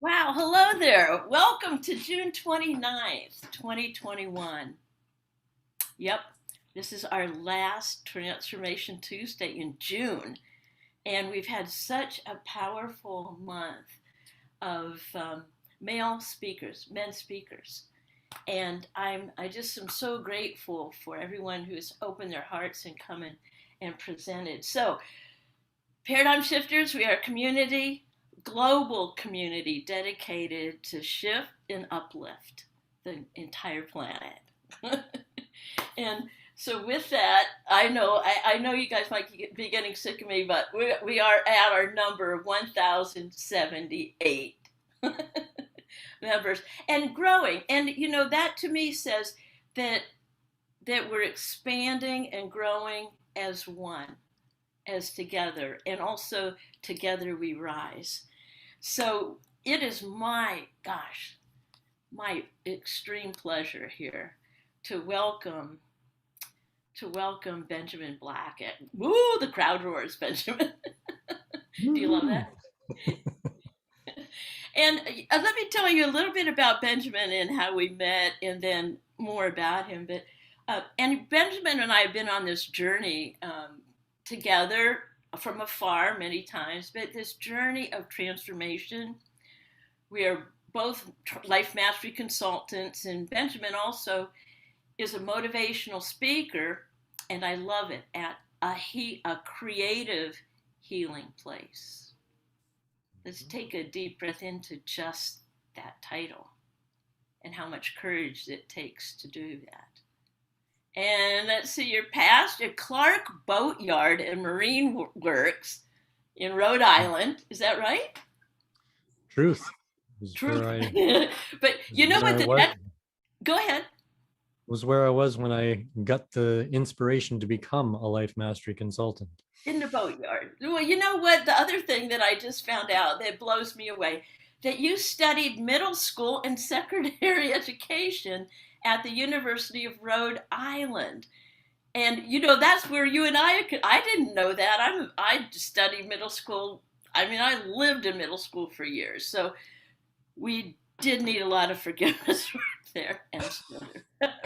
Wow, hello there. Welcome to June 29th, 2021. Yep, this is our last Transformation Tuesday in June, and we've had such a powerful month of male speakers, men speakers. And I just am so grateful for everyone who's opened their hearts and come in and presented. So, Paradigm Shifters, we are a community, global community dedicated to shift and uplift the entire planet. And so with that, I know you guys might be getting sick of me, but we are at our number of 1,078 members and growing. And that to me says that we're expanding and growing as one, as together, and also together we rise. So it is my extreme pleasure here to welcome Benjamin Blackett. Woo, the crowd roars, Benjamin. Do you love that? And let me tell you a little bit about Benjamin and how we met, and then more about him. But and Benjamin and I have been on this journey together from afar many times, but this journey of transformation. We are both life mastery consultants, and Benjamin also is a motivational speaker, and I love it, at a creative healing place. Let's take a deep breath into just that title and how much courage it takes to do that. And let's see, your past, your Clark Boatyard and Marine Works in Rhode Island. Is that right? Truth. Was Truth. where I But you know what? Go ahead. Was where I was when I got the inspiration to become a life mastery consultant. In the boatyard. Well, you know what? The other thing that I just found out that blows me away, that you studied middle school and secondary education at the University of Rhode Island. And that's where you and I didn't know that. I studied middle school. I mean, I lived in middle school for years. So we did need a lot of forgiveness right there, and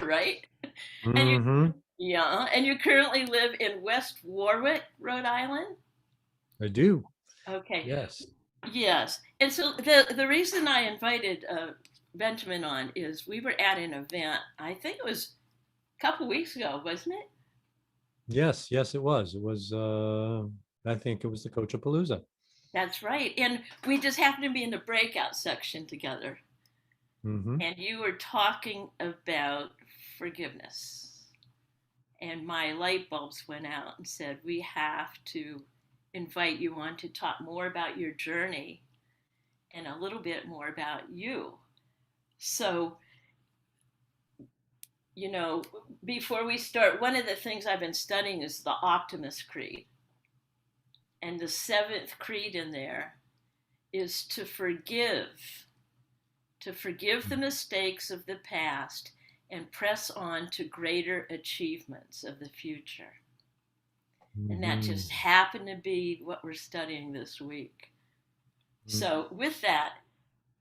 right? And Mm-hmm. and you currently live in West Warwick, Rhode Island? I do. Okay. Yes. Yes. And so the reason I invited Benjamin on is we were at an event, I think it was a couple weeks ago, wasn't it? Yes. Yes, it was. It was. I think it was the Coachapalooza. That's right. And we just happened to be in the breakout section together. Mm-hmm. And you were talking about forgiveness. And my light bulbs went out and said, we have to invite you on to talk more about your journey and a little bit more about you. So, before we start, one of the things I've been studying is the Optimist Creed. And the seventh creed in there is to forgive the mistakes of the past and press on to greater achievements of the future. And that just happened to be what we're studying this week. So, with that,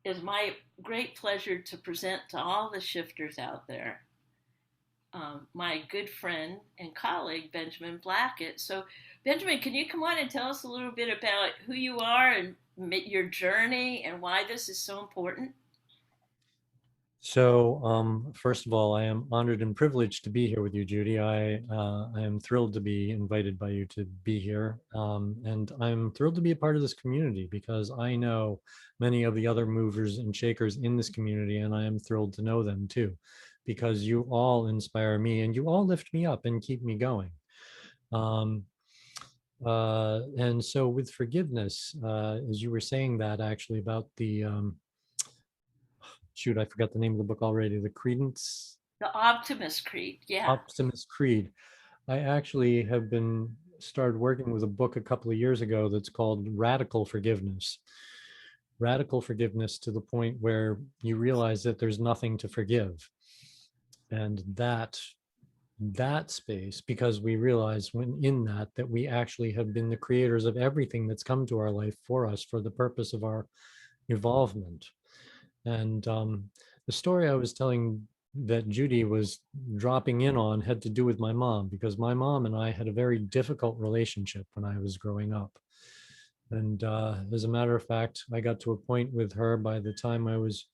it's my great pleasure to present to all the shifters out there my good friend and colleague, Benjamin Blackett. So, Benjamin, can you come on and tell us a little bit about who you are and your journey and why this is so important? So, first of all, I am honored and privileged to be here with you, Judy. I am thrilled to be invited by you to be here. And I'm thrilled to be a part of this community because I know many of the other movers and shakers in this community, and I am thrilled to know them too, because you all inspire me and you all lift me up and keep me going. Um, and so with forgiveness, as you were saying that actually about the shoot, I forgot the name of the book already. The Credence The Optimist Creed, yeah. Optimist Creed. I actually have been started working with a book a couple of years ago that's called Radical Forgiveness. Radical forgiveness to the point where you realize that there's nothing to forgive. And that space, because we realize when in that we actually have been the creators of everything that's come to our life for us for the purpose of our evolvement. And the story I was telling that Judy was dropping in on had to do with my mom, because my mom and I had a very difficult relationship when I was growing up. And as a matter of fact, I got to a point with her by the time I was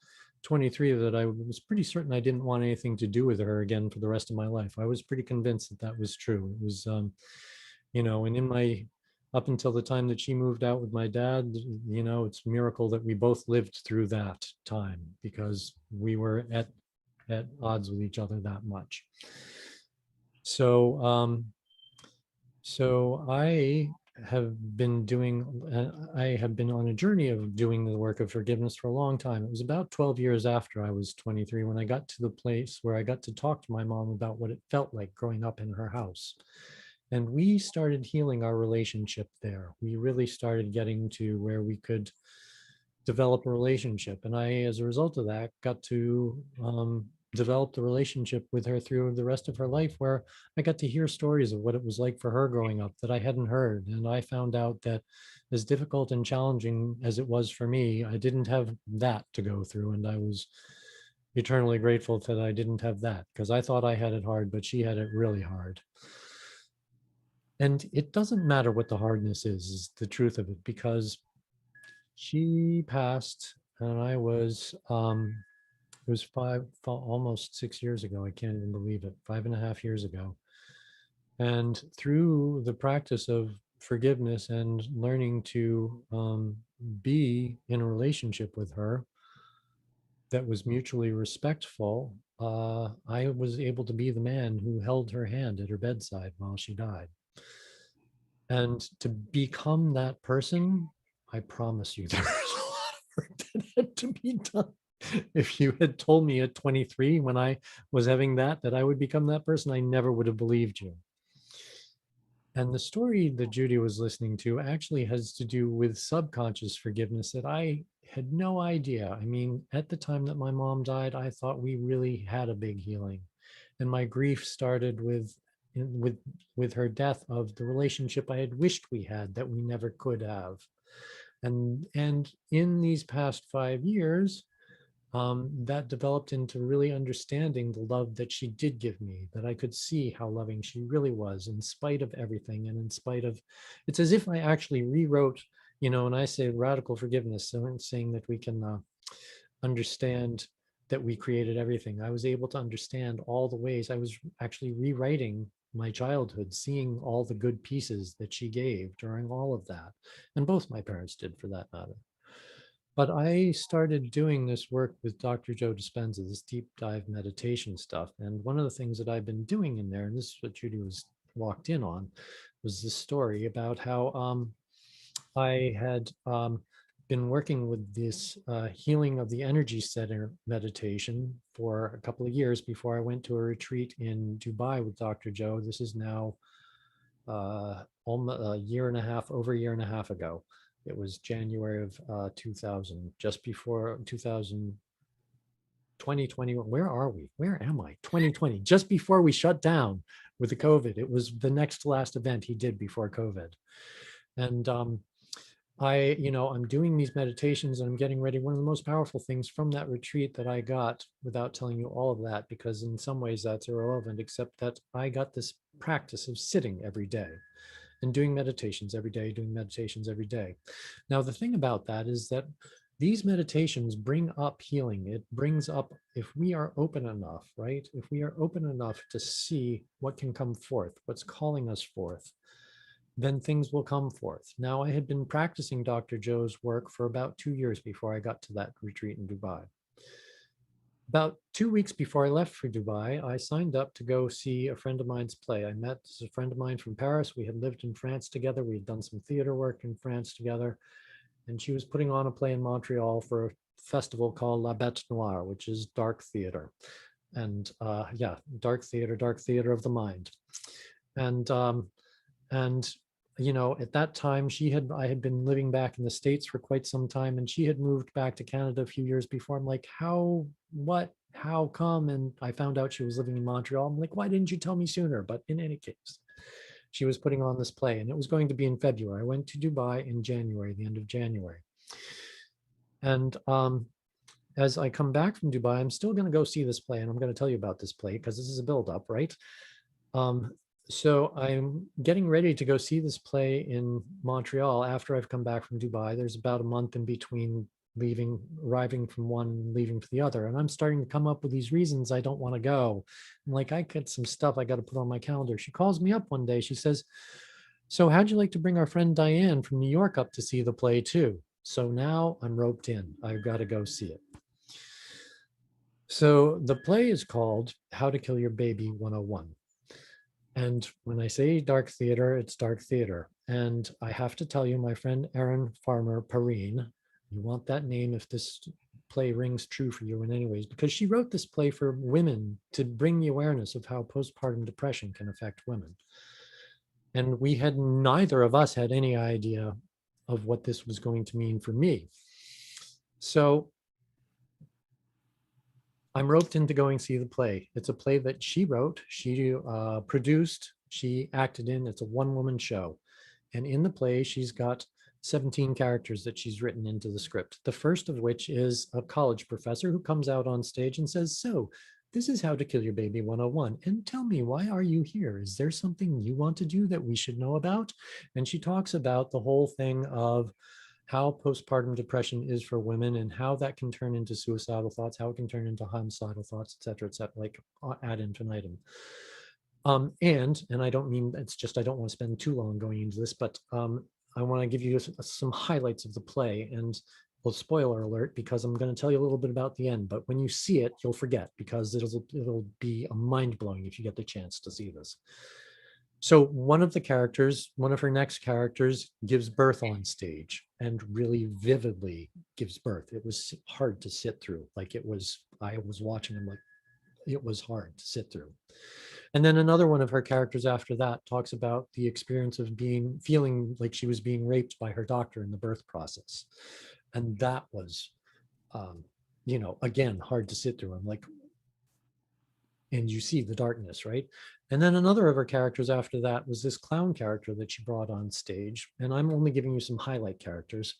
23 that I was pretty certain I didn't want anything to do with her again for the rest of my life. I was pretty convinced that that was true. It was, and in my, up until the time that she moved out with my dad, it's a miracle that we both lived through that time, because we were at odds with each other that much. So, so I have been on a journey of doing the work of forgiveness for a long time. It was about 12 years after I was 23 when I got to the place where I got to talk to my mom about what it felt like growing up in her house. And we started healing our relationship there. We really started getting to where we could develop a relationship. And I, as a result of that, got to develop the relationship with her through the rest of her life, where I got to hear stories of what it was like for her growing up that I hadn't heard. And I found out that as difficult and challenging as it was for me, I didn't have that to go through. And I was eternally grateful that I didn't have that, because I thought I had it hard, but she had it really hard. And it doesn't matter what the hardness is the truth of it, because she passed and I was, it was almost 6 years ago. I can't even believe it, 5.5 years ago. And through the practice of forgiveness and learning to be in a relationship with her that was mutually respectful, I was able to be the man who held her hand at her bedside while she died. And to become that person, I promise you, there's a lot of work that had to be done. If you had told me at 23 when I was having that I would become that person, I never would have believed you. And the story that Judy was listening to actually has to do with subconscious forgiveness that I had no idea. I mean, at the time that my mom died, I thought we really had a big healing. And my grief started with with her death, of the relationship I had wished we had that we never could have. And in these past 5 years, that developed into really understanding the love that she did give me, that I could see how loving she really was in spite of everything. And in spite of, it's as if I actually rewrote, and I say radical forgiveness, so I'm saying that we can understand that we created everything. I was able to understand all the ways I was actually rewriting my childhood, seeing all the good pieces that she gave during all of that. And both my parents did, for that matter. But I started doing this work with Dr. Joe Dispenza, this deep dive meditation stuff. And one of the things that I've been doing in there, and this is what Judy was walked in on, was this story about how I had been working with this healing of the energy center meditation for a couple of years before I went to a retreat in Dubai with Dr. Joe. This is now almost a year and a half, over a year and a half ago. It was January of 2000, just before 2021. Where are we? Where am I? 2020, just before we shut down with the COVID. It was the next to last event he did before COVID. And I'm doing these meditations and I'm getting ready. One of the most powerful things from that retreat that I got, without telling you all of that, because in some ways that's irrelevant, except that I got this practice of sitting every day and doing meditations every day, doing meditations every day. Now, the thing about that is that these meditations bring up healing. It brings up, if we are open enough, right? If we are open enough to see what can come forth, what's calling us forth, then things will come forth. Now, I had been practicing Dr. Joe's work for about 2 years before I got to that retreat in Dubai. About 2 weeks before I left for Dubai, I signed up to go see a friend of mine's play. I met a friend of mine from Paris. We had lived in France together. We had done some theater work in France together. And she was putting on a play in Montreal for a festival called La Bête Noire, which is dark theater. And dark theater of the mind. And at that time, I had been living back in the States for quite some time, and she had moved back to Canada a few years before. I'm like, how come? And I found out she was living in Montreal. I'm like, why didn't you tell me sooner? But in any case, she was putting on this play, and it was going to be in February. I went to Dubai in January, the end of January. And as I come back from Dubai, I'm still going to go see this play, and I'm going to tell you about this play because this is a build-up, right? Um, so I'm getting ready to go see this play in Montreal after I've come back from Dubai. There's about a month in between arriving from one, leaving for the other. And I'm starting to come up with these reasons I don't want to go. I'm like, I got some stuff I got to put on my calendar. She calls me up one day. She says, so how'd you like to bring our friend Diane from New York up to see the play too? So now I'm roped in. I've got to go see it. So the play is called How to Kill Your Baby 101. And when I say dark theater, it's dark theater. And I have to tell you, my friend Erin Farmer Perrine, you want that name if this play rings true for you in any ways, because she wrote this play for women to bring the awareness of how postpartum depression can affect women. And we had neither of us had any idea of what this was going to mean for me. So I'm roped into going see the play. It's a play that she wrote, she produced, she acted in. It's a one-woman show. And in the play, she's got 17 characters that she's written into the script. The first of which is a college professor who comes out on stage and says, so this is How to Kill Your Baby 101. And tell me, why are you here? Is there something you want to do that we should know about? And she talks about the whole thing of how postpartum depression is for women and how that can turn into suicidal thoughts, how it can turn into homicidal thoughts, et cetera, like ad infinitum. And I don't mean, it's just, I don't want to spend too long going into this, but I want to give you some highlights of the play. And well, spoiler alert, because I'm going to tell you a little bit about the end, but when you see it, you'll forget, because it'll be mind blowing if you get the chance to see this. So one of her next characters gives birth on stage, and really vividly gives birth. It was hard to sit through. I was watching them, like, it was hard to sit through. And then another one of her characters after that talks about the experience of feeling like she was being raped by her doctor in the birth process. And that was, again, hard to sit through. I'm like, and you see the darkness, right? And then another of her characters after that was this clown character that she brought on stage. And I'm only giving you some highlight characters,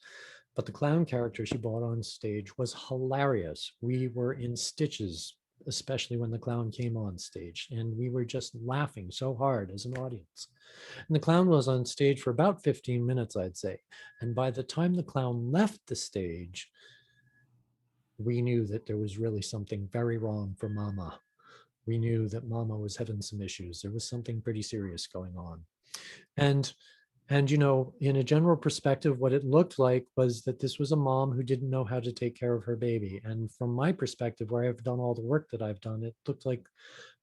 but the clown character she brought on stage was hilarious. We were in stitches, especially when the clown came on stage, and we were just laughing so hard as an audience. And the clown was on stage for about 15 minutes, I'd say. And by the time the clown left the stage, we knew that there was really something very wrong for Mama. We knew that Mama was having some issues. There was something pretty serious going on. And in a general perspective, what it looked like was that this was a mom who didn't know how to take care of her baby. And from my perspective, where I've done all the work that I've done, it looked like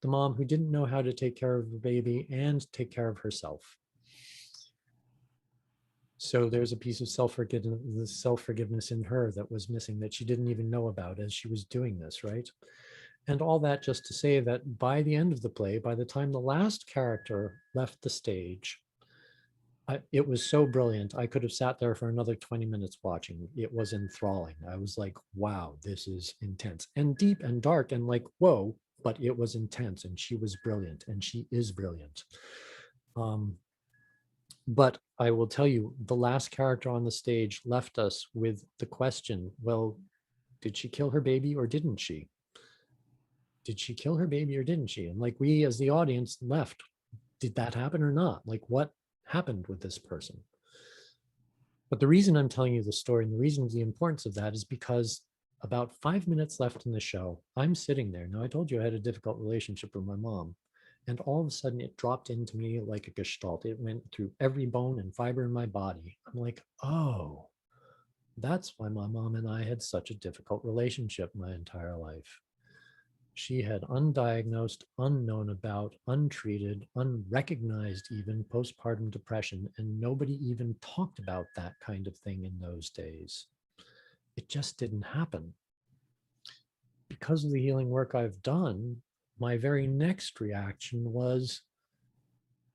the mom who didn't know how to take care of her baby and take care of herself. So there's a piece of self-forgiveness in her that was missing, that she didn't even know about as she was doing this, right? And all that just to say that by the end of the play, by the time the last character left the stage, it was so brilliant. I could have sat there for another 20 minutes watching. It was enthralling. I was like, wow, this is intense and deep and dark and like, whoa, but it was intense, and she was brilliant, and she is brilliant. But I will tell you, the last character on the stage left us with the question, well, did she kill her baby or didn't she? Did she kill her baby or didn't she? And like, we as the audience left, did that happen or not? Like, what happened with this person? But the reason I'm telling you the story, and the reason of the importance of that, is because about 5 minutes left in the show, I'm sitting there. Now, I told you I had a difficult relationship with my mom. And all of a sudden it dropped into me like a gestalt. It went through every bone and fiber in my body. I'm like, oh, that's why my mom and I had such a difficult relationship my entire life. She had undiagnosed, unknown about, untreated, unrecognized even postpartum depression, and nobody even talked about that kind of thing in those days. It just didn't happen. Because of the healing work I've done, my very next reaction was,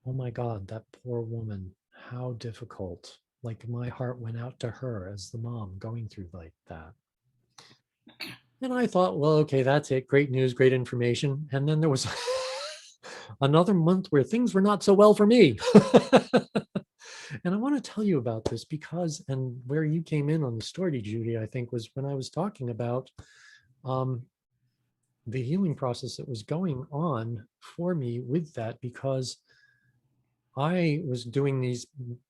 oh my God, that poor woman, how difficult. Like, my heart went out to her as the mom going through like that. And I thought, well, okay, that's it. Great news, great information. And then there was another month where things were not so well for me. And I want to tell you about this because, and where you came in on the story, Judy, I think was when I was talking about um, the healing process that was going on for me with that, because I was doing these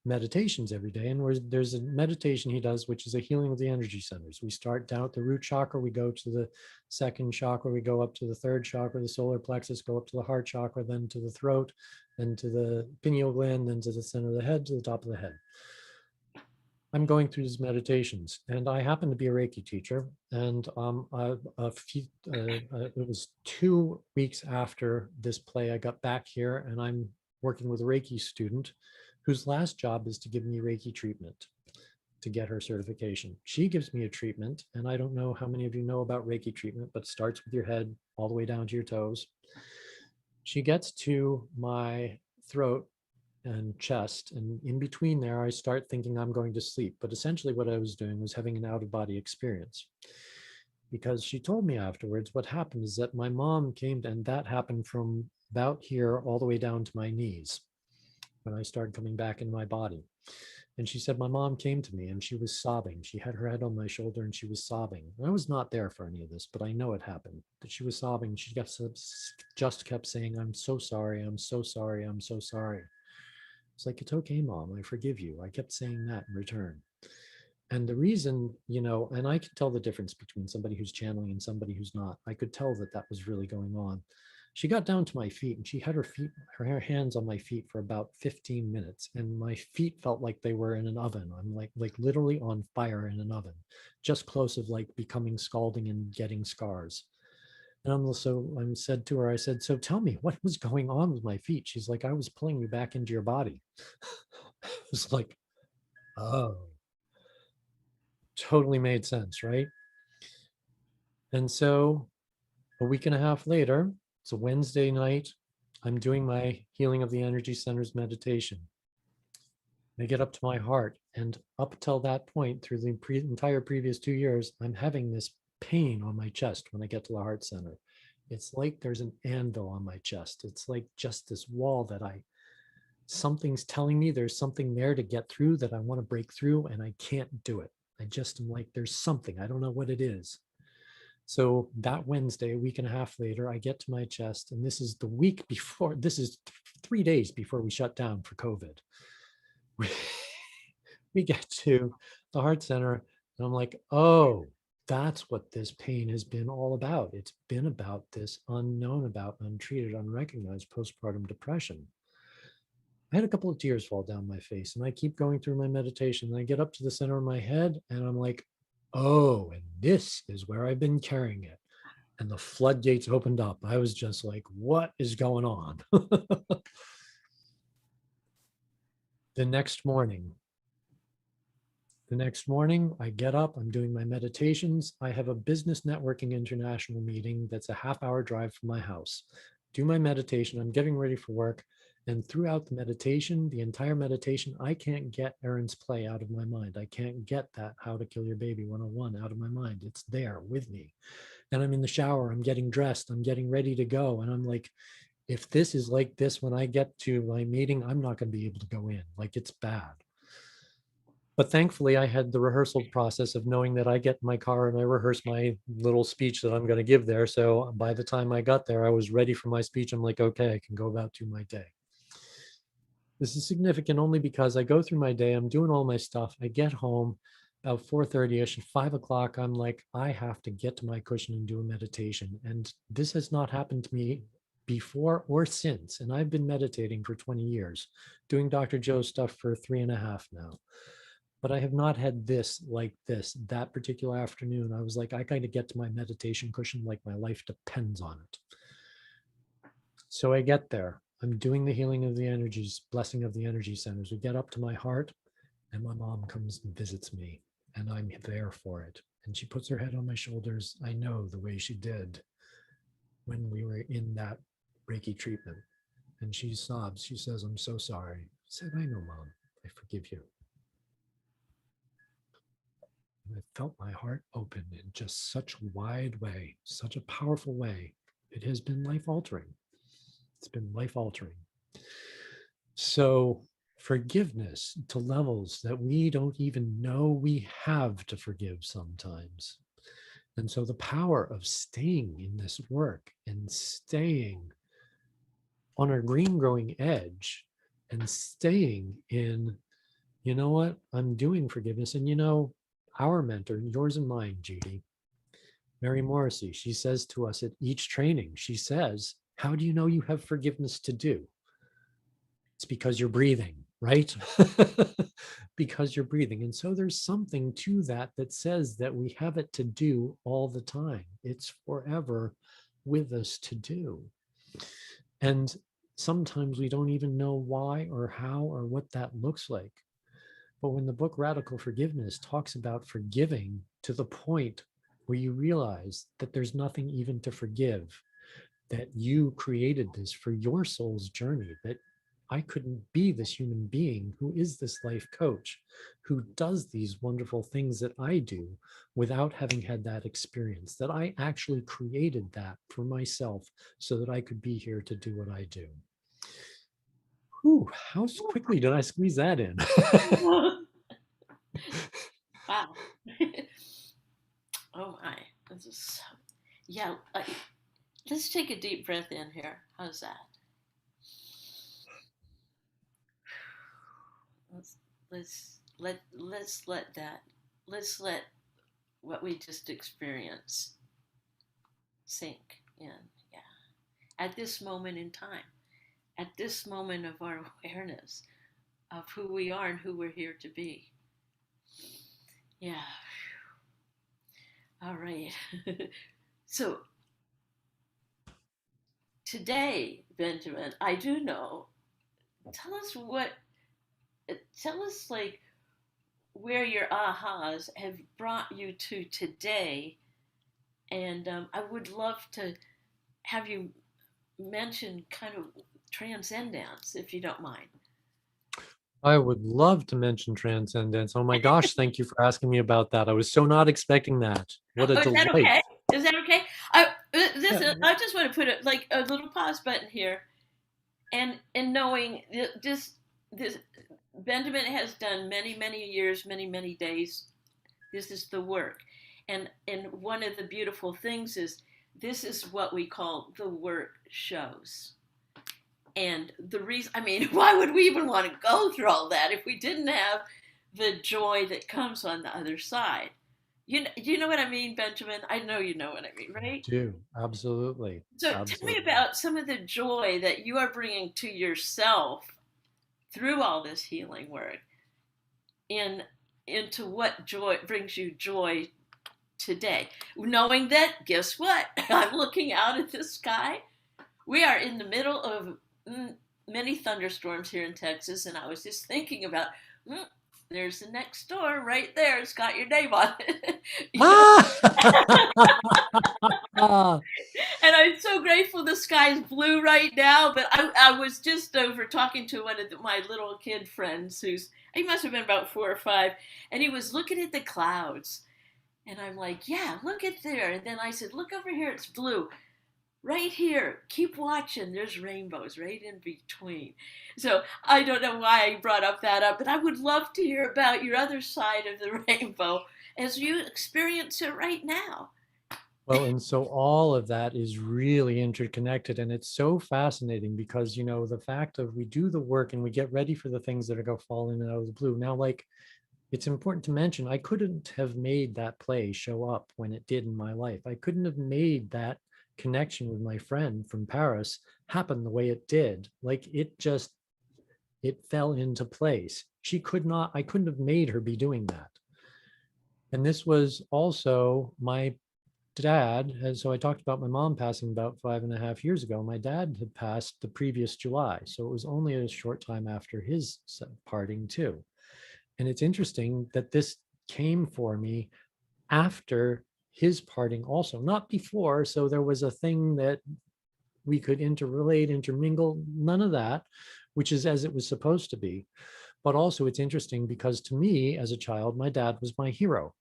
meditations every day, and there's a meditation he does, which is a healing of the energy centers. We start down at the root chakra, we go to the second chakra, we go up to the third chakra, the solar plexus, go up to the heart chakra, then to the throat, then to the pineal gland, then to the center of the head, to the top of the head. I'm going through these meditations, and I happen to be a Reiki teacher. And it was 2 weeks after this play, I got back here, and I'm working with a Reiki student whose last job is to give me Reiki treatment to get her certification. She gives me a treatment, and I don't know how many of you know about Reiki treatment, but it starts with your head all the way down to your toes. She gets to my throat and chest, and in between there I start thinking I'm going to sleep, but essentially what I was doing was having an out-of-body experience, because she told me afterwards what happened is that my mom came, and that happened from about here all the way down to my knees when I started coming back in my body. And she said my mom came to me and she was sobbing. She had her head on my shoulder and she was sobbing. I was not there for any of this, but I know it happened, that she was sobbing. She just kept saying, I'm so sorry, I'm so sorry, I'm so sorry. It's like, it's okay, mom, I forgive you. I kept saying that in return. And the reason, and I could tell the difference between somebody who's channeling and somebody who's not. I could tell that that was really going on. She got down to my feet and she had her hands on my feet for about 15 minutes. And my feet felt like they were in an oven. I'm like literally on fire in an oven, just close of like becoming scalding and getting scars. And I'm said to her, I said, so tell me what was going on with my feet. She's like, I was pulling you back into your body. It's like, oh, totally made sense, right? And so a week and a half later, it's a Wednesday night, I'm doing my healing of the energy centers meditation. I get up to my heart, and up till that point, through the entire previous 2 years, I'm having this pain on my chest when I get to the heart center. It's like there's an anvil on my chest. It's like just this wall that something's telling me there's something there to get through that I want to break through, and I can't do it. I just am like, there's something, I don't know what it is. So that Wednesday, a week and a half later, I get to my chest, and this is the week before, this is 3 days before we shut down for COVID. We get to the heart center, and I'm like, oh, that's what this pain has been all about. It's been about this unknown about, untreated, unrecognized postpartum depression. I had a couple of tears fall down my face, and I keep going through my meditation, and I get up to the center of my head, and I'm like, oh, and this is where I've been carrying it. And the floodgates opened up. I was just like, what is going on? The next morning, I get up, I'm doing my meditations. I have a business networking international meeting that's a half-hour drive from my house. Do my meditation, I'm getting ready for work. And throughout the meditation, the entire meditation, I can't get Erin's play out of my mind. I can't get that How to Kill Your Baby 101 out of my mind. It's there with me. And I'm in the shower, I'm getting dressed, I'm getting ready to go. And I'm like, if this is like this when I get to my meeting, I'm not going to be able to go in. Like, it's bad. But thankfully, I had the rehearsal process of knowing that I get in my car and I rehearse my little speech that I'm going to give there. So by the time I got there, I was ready for my speech. I'm like, okay, I can go about to my day. This is significant only because I go through my day, I'm doing all my stuff. I get home about 4:30ish, at 5 o'clock, I'm like, I have to get to my cushion and do a meditation. And this has not happened to me before or since. And I've been meditating for 20 years, doing Dr. Joe's stuff for 3.5 now. But I have not had this like this. That particular afternoon, I was like, I got to get to my meditation cushion like my life depends on it. So I get there. I'm doing the healing of the energies, blessing of the energy centers. We get up to my heart, and my mom comes and visits me, and I'm there for it. And she puts her head on my shoulders. I know the way she did when we were in that Reiki treatment. And she sobs. She says, I'm so sorry. I said, I know, Mom. I forgive you. And I felt my heart open in just such a wide way, such a powerful way. It has been life altering. It's been life altering. So forgiveness to levels that we don't even know we have to forgive sometimes. And so the power of staying in this work and staying on our green growing edge and staying in, you know what, I'm doing forgiveness. And our mentor, yours and mine, Judy, Mary Morrissey, she says to us at each training, she says, how do you know you have forgiveness to do? It's because you're breathing, right? Because you're breathing. And so there's something to that that says that we have it to do all the time. It's forever with us to do. And sometimes we don't even know why or how or what that looks like. But when the book Radical Forgiveness talks about forgiving to the point where you realize that there's nothing even to forgive, that you created this for your soul's journey, that I couldn't be this human being who is this life coach, who does these wonderful things that I do without having had that experience, that I actually created that for myself so that I could be here to do what I do. Whew, how quickly did I squeeze that in? Wow. Oh my. This is, yeah. Let's take a deep breath in here. How's that? Let's let's let what we just experienced sink in. Yeah. At this moment in time, at this moment of our awareness of who we are and who we're here to be. Yeah. All right. So today, Benjamin, I do know. Tell us what. Tell us like where your ahas have brought you to today, and I would love to have you mention kind of transcendence, if you don't mind. I would love to mention transcendence. Oh my gosh, thank you for asking me about that. I was so not expecting that. What a Oh, is that delight. okay? Is that okay? I Yeah. I just want to put it like a little pause button here, and knowing this Benjamin has done many years, many days. This is the work, and one of the beautiful things is this is what we call the work shows. And the reason, I mean, why would we even want to go through all that if we didn't have the joy that comes on the other side? You know what I mean, Benjamin? I know you know what I mean, I right? do. Absolutely. So tell me Absolutely. about some of the joy that you are bringing to yourself through all this healing work, in into what joy brings you joy today, knowing that, guess what? I'm looking out at the sky. We are in the middle of many thunderstorms here in Texas, and I was just thinking about, mm, there's the next door right there. It's got your name on it. You know? Ah! And I'm so grateful the sky's blue right now. But I was just over talking to one of my little kid friends he must have been about 4 or 5, and he was looking at the clouds. And I'm like, yeah, look at there. And then I said, look over here, it's blue. Right here, keep watching. There's rainbows right in between. So I don't know why I brought that up, but I would love to hear about your other side of the rainbow as you experience it right now. Well, and so all of that is really interconnected. And it's so fascinating because, the fact of we do the work and we get ready for the things that are going to fall in and out of the blue. Now, like, it's important to mention, I couldn't have made that play show up when it did in my life. I couldn't have made that connection with my friend from Paris happen the way it did. Like, it fell into place. I couldn't have made her be doing that. And this was also my dad. So I talked about my mom passing about 5.5 years ago. My dad had passed the previous July. So it was only a short time after his parting too. And it's interesting that this came for me after his parting also, not before. So there was a thing that we could interrelate, intermingle, none of that, which is as it was supposed to be. But also it's interesting because to me as a child, my dad was my hero.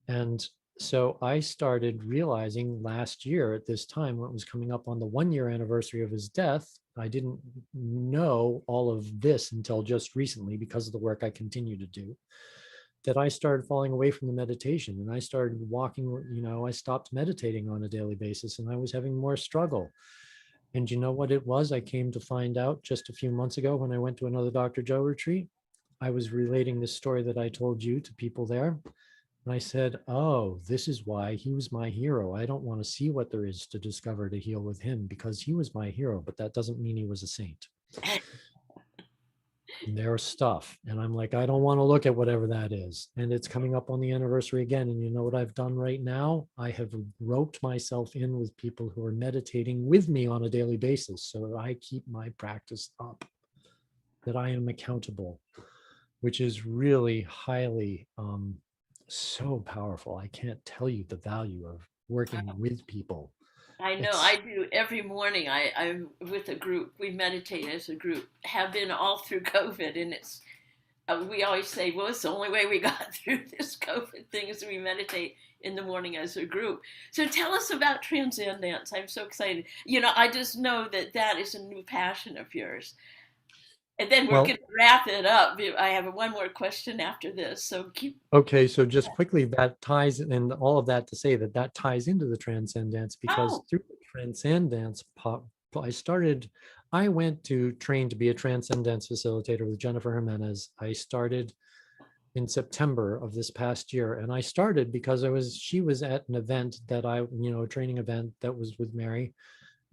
And so I started realizing last year at this time, when it was coming up on the 1-year anniversary of his death, I didn't know all of this until just recently because of the work I continue to do, that I started falling away from the meditation and I started walking, I stopped meditating on a daily basis and I was having more struggle. And you know what it was? I came to find out just a few months ago when I went to another Dr. Joe retreat. I was relating this story that I told you to people there. And I said, oh, this is why he was my hero. I don't want to see what there is to discover to heal with him because he was my hero, but that doesn't mean he was a saint. Their stuff. And I'm like, I don't want to look at whatever that is. And it's coming up on the anniversary again. And you know what I've done right now? I have roped myself in with people who are meditating with me on a daily basis so that I keep my practice up, that I am accountable, which is really highly so powerful. I can't tell you the value of working with people. I know I It's do every morning. I'm with a group. We meditate as a group. Have been all through COVID, and it's we always say, well, it's the only way we got through this COVID thing is we meditate in the morning as a group. So tell us about transcendence. I'm so excited. I just know that that is a new passion of yours. And then we're going well, to wrap it up. I have one more question after this. So keep. okay, so just quickly, that ties, and all of that to say that that ties into the transcendence because Oh, through the transcendence, I started, I went to train to be a transcendence facilitator with Jennifer Jimenez. I started in September of this past year, and I started because she was at an event that a training event that was with Mary,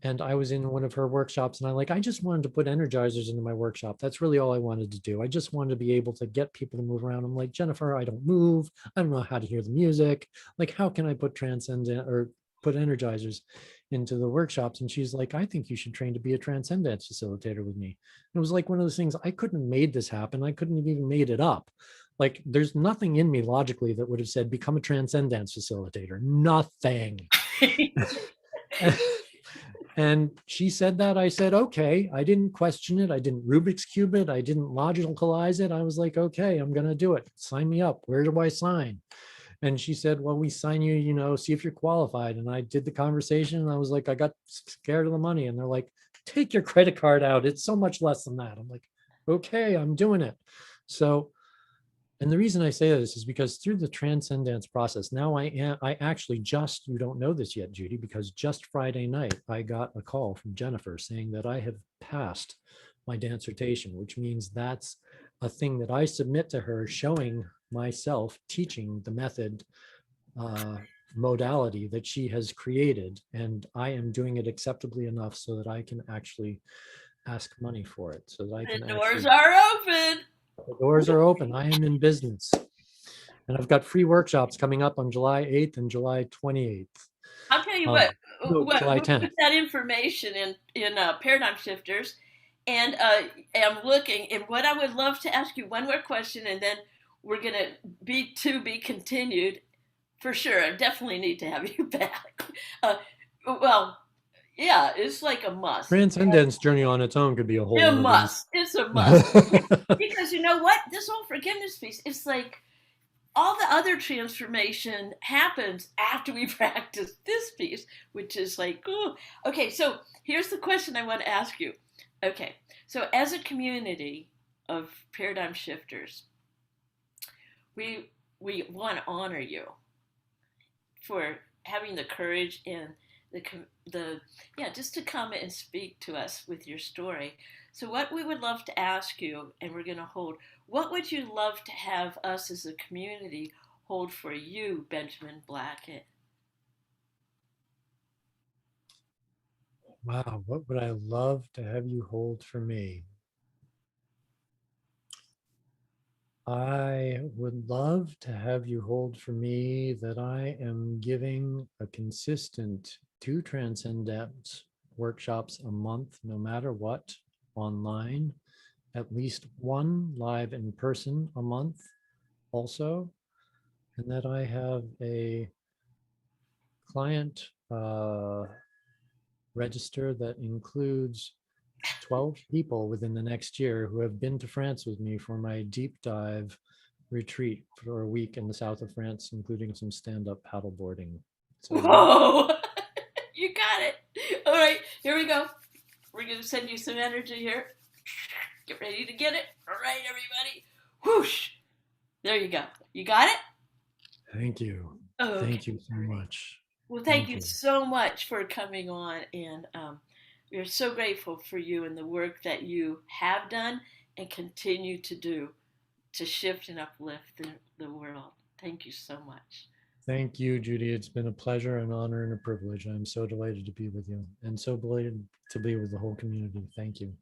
and I was in one of her workshops and I just wanted to put energizers into my workshop. That's really all I wanted to do. I just wanted to be able to get people to move around. I'm like, Jennifer, I don't move. I don't know how to hear the music. Like, how can I put transcendent or put energizers into the workshops? And she's like, I think you should train to be a transcendence facilitator with me. And it was like one of those things, I couldn't have made this happen. I couldn't have even made it up. Like, there's nothing in me logically that would have said, become a transcendence facilitator. Nothing. And she said that. I said, okay. I didn't question it. I didn't Rubik's Cube it. I didn't logicalize it. I was like, okay, I'm going to do it. Sign me up. Where do I sign? And she said, well, we sign you, see if you're qualified. And I did the conversation and I was like, I got scared of the money. And they're like, take your credit card out. It's so much less than that. I'm like, okay, I'm doing it. So, and the reason I say this is because through the transcendence process, now I actually just, you don't know this yet, Judy, because just Friday night, I got a call from Jennifer saying that I have passed my dissertation, which means that's a thing that I submit to her showing myself teaching the method uh, modality that she has created. And I am doing it acceptably enough so that I can actually ask money for it, so that I the can doors actually, are open. the doors are open. I am in business. And I've got free workshops coming up on July 8th and July 28th. I'll tell you Um, what. no, What July we'll put 10th. that information in Paradigm Shifters, and I'm looking. And what I would love to ask you one more question, and then we're gonna be continued for sure. I definitely need to have you back. Uh, well, yeah, it's like a must. Transcendence journey on its own could be a whole A interview. must. It's a must because you know what? This whole forgiveness piece. It's like all the other transformation happens after we practice this piece, which is like, ooh. Okay, so here's the question I want to ask you. Okay, so as a community of paradigm shifters, we want to honor you for having the courage and the yeah, just to come and speak to us with your story. So what we would love to ask you, and we're going to hold, what would you love to have us as a community hold for you, Benjamin Blackett? Wow, what would I love to have you hold for me? I would love to have you hold for me that I am giving a consistent 2 transcendence workshops a month, no matter what, online, at least one live in person a month also, and that I have a client register that includes 12 people within the next year who have been to France with me for my deep dive retreat for a week in the south of France, including some stand-up paddleboarding. So Whoa! You got it. All right, here we go. We're going to send you some energy here. Get ready to get it. All right, everybody. Whoosh. There you go. You got it? Thank you. Okay. Thank you so much. Well, thank you so much for coming on. And we're so grateful for you and the work that you have done and continue to do to shift and uplift the world. Thank you so much. Thank you, Judy. It's been a pleasure, an honor, and a privilege. I'm so delighted to be with you and so delighted to be with the whole community. Thank you.